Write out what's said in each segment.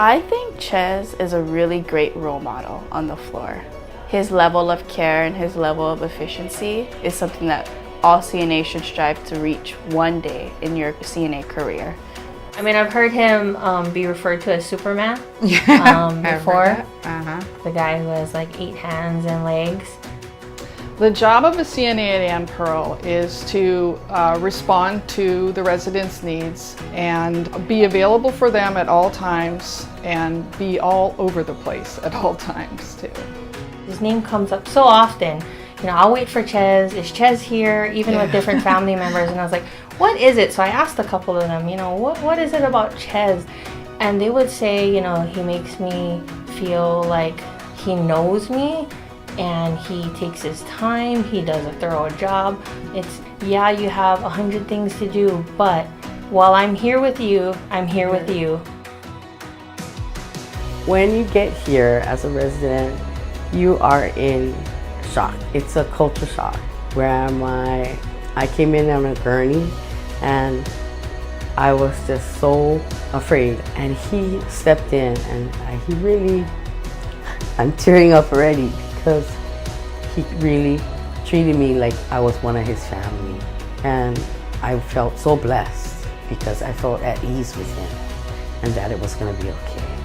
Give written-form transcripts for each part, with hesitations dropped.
I think Chez is a really great role model on the floor. His level of care and his level of efficiency is something that all CNA should strive to reach one day in your CNA career. I mean, I've heard him be referred to as Superman before. The guy who has like 8 hands and legs. The job of a CNA at Ann Pearl is to respond to the residents' needs and be available for them at all times and be all over the place at all times too. His name comes up so often. You know, I'll wait for Chez. Is Chez here? Even with different family members. And I was like, what is it? So I asked a couple of them, you know, what is it about Chez? And they would say, you know, he makes me feel like he knows me and he takes his time. He does a thorough job. It's, yeah, you have 100 things to do, but while I'm here with you, I'm here with you. When you get here as a resident, you are in shock. It's a culture shock. Where am I? I came in on a gurney and I was just so afraid. And he stepped in and he really, I'm tearing up already because he really treated me like I was one of his family. And I felt so blessed because I felt at ease with him and that it was going to be okay.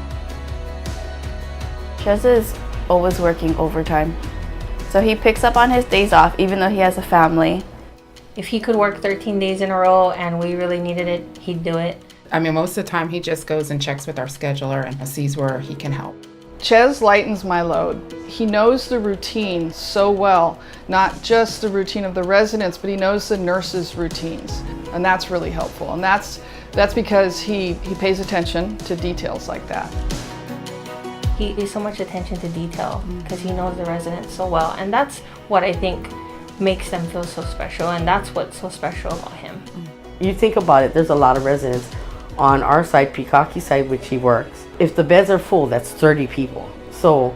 Chez is always working overtime. So he picks up on his days off even though he has a family. If he could work 13 days in a row and we really needed it, he'd do it. I mean, most of the time he just goes and checks with our scheduler and sees where he can help. Chez lightens my load. He knows the routine so well, not just the routine of the residents, but he knows the nurses' routines. And that's really helpful. And that's because he pays attention to details like that. He pays so much attention to detail because he knows the residents so well. And that's what I think makes them feel so special. And that's what's so special about him. You think about it, there's a lot of residents on our side, Peacocky side, which he works. If the beds are full, that's 30 people. So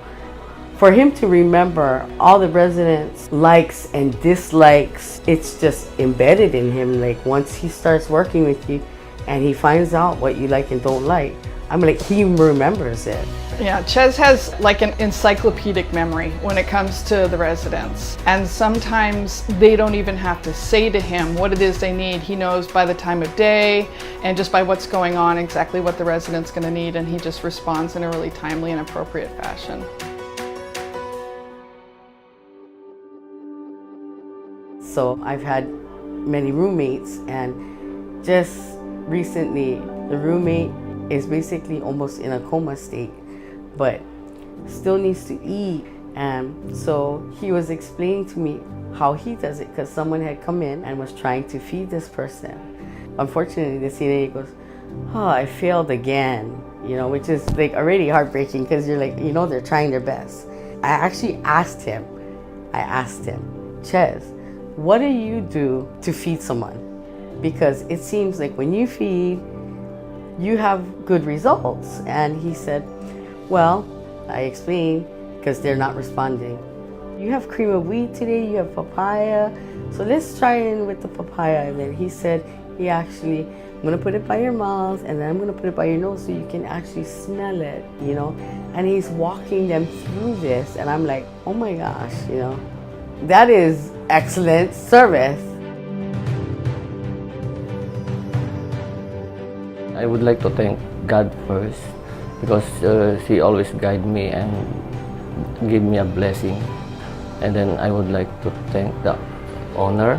for him to remember all the residents' likes and dislikes, it's just embedded in him. Like once he starts working with you and he finds out what you like and don't like, I'm like, he remembers it. Yeah, Chez has like an encyclopedic memory when it comes to the residents. And sometimes they don't even have to say to him what it is they need. He knows by the time of day and just by what's going on exactly what the resident's going to need, and he just responds in a really timely and appropriate fashion. So I've had many roommates, and just recently the roommate is basically almost in a coma state, but still needs to eat. And so he was explaining to me how he does it because someone had come in and was trying to feed this person. Unfortunately, the CNA goes, oh, I failed again, you know, which is like already heartbreaking because you're like, you know, they're trying their best. I actually asked him, Chez, what do you do to feed someone? Because it seems like when you feed, you have good results. And he said, well, I explained, because they're not responding. You have cream of wheat today, you have papaya, so let's try in with the papaya. And then he said, I'm gonna put it by your mouth and then I'm gonna put it by your nose so you can actually smell it, you know? And he's walking them through this, and I'm like, oh my gosh, you know? That is excellent service. I would like to thank God first because He always guide me and give me a blessing. And then I would like to thank the owner,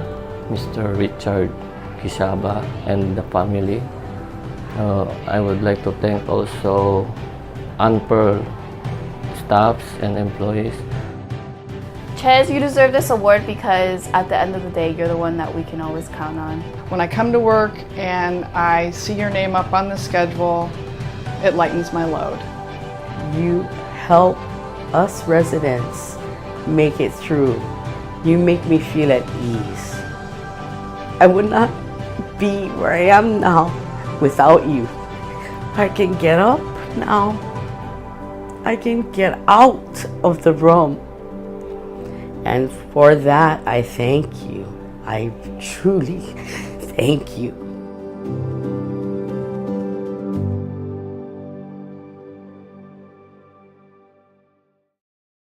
Mr. Richard Quisaba, and the family. I would like to thank also Ann Pearl staffs and employees. Chez, you deserve this award because at the end of the day, you're the one that we can always count on. When I come to work and I see your name up on the schedule, it lightens my load. You help us residents make it through. You make me feel at ease. I would not be where I am now without you. I can get up now. I can get out of the room. And for that, I thank you. I truly thank you.